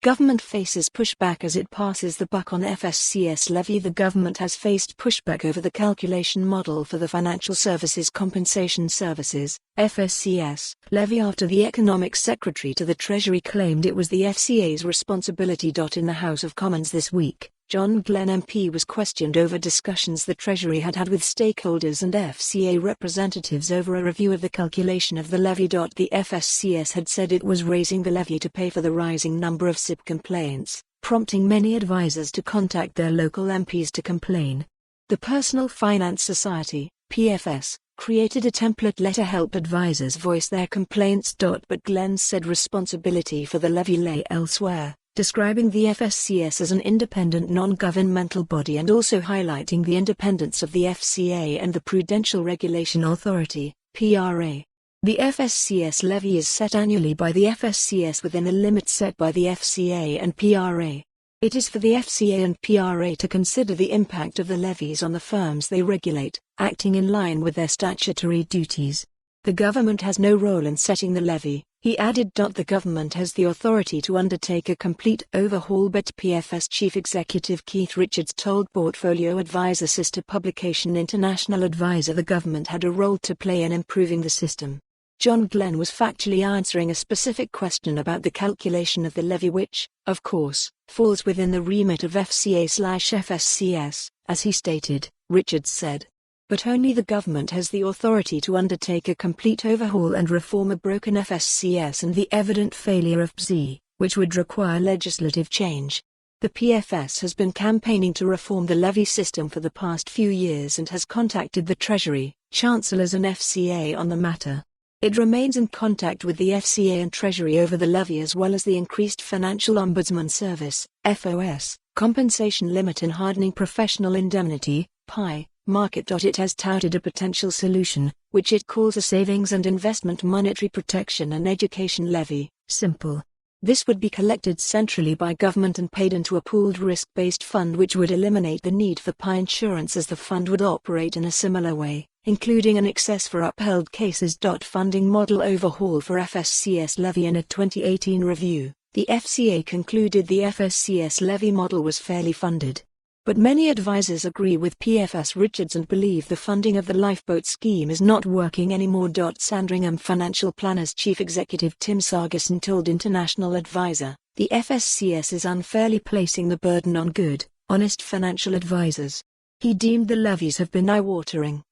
Government faces pushback as it passes the buck on FSCS levy. The government has faced pushback over the calculation model for the Financial Services Compensation Services (FSCS) levy after the Economic Secretary to the Treasury claimed it was the FCA's responsibility. In the House of Commons this week, Glen MP was questioned over discussions the Treasury had with stakeholders and FCA representatives over a review of the calculation of the levy. The FSCS had said it was raising the levy to pay for the rising number of Sipp complaints, prompting many advisers to contact their local MPs to complain. The Personal Finance Society, PFS, created a template letter help advisers voice their complaints. But Glen said responsibility for the levy lay elsewhere, describing the FSCS as an independent non-governmental body and also highlighting the independence of the FCA and the Prudential Regulation Authority, PRA. The FSCS levy is set annually by the FSCS within a limit set by the FCA and PRA. It is for the FCA and PRA to consider the impact of the levies on the firms they regulate, acting in line with their statutory duties. The government has no role in setting the levy, he added. The government has the authority to undertake a complete overhaul'But. PFS Chief Executive Keith Richards told Portfolio Advisor sister publication International Advisor the government had a role to play in improving the system. Glen was factually answering a specific question about the calculation of the levy which, of course, falls within the remit of FCA/FSCS, as he stated. Richards said. But only the government has the authority to undertake a complete overhaul and reform a broken FSCS and the evident failure of FSCS, which would require legislative change. The PFS has been campaigning to reform the levy system for the past few years and has contacted the Treasury, Chancellors and FCA on the matter. It remains in contact with the FCA and Treasury over the levy as well as the increased Financial Ombudsman Service, FOS, compensation limit and hardening professional indemnity, PI, market. It has touted a potential solution, which it calls a Savings and Investment Monetary Protection and Education Levy, simple. This would be collected centrally by government and paid into a pooled risk-based fund which would eliminate the need for PI insurance as the fund would operate in a similar way, including an excess for upheld cases. Funding model overhaul for FSCS levy. In a 2018 review, the FCA concluded the FSCS levy model was fairly funded. But many advisers agree with PFS Richards and believe the funding of the lifeboat scheme is not working anymore. Sandringham Financial Planners Chief Executive Tim Sargison told International Advisor, the FSCS is unfairly placing the burden on good, honest financial advisers. He deemed the levies have been eye-watering.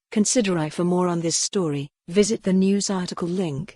For more on this story, visit the news article link.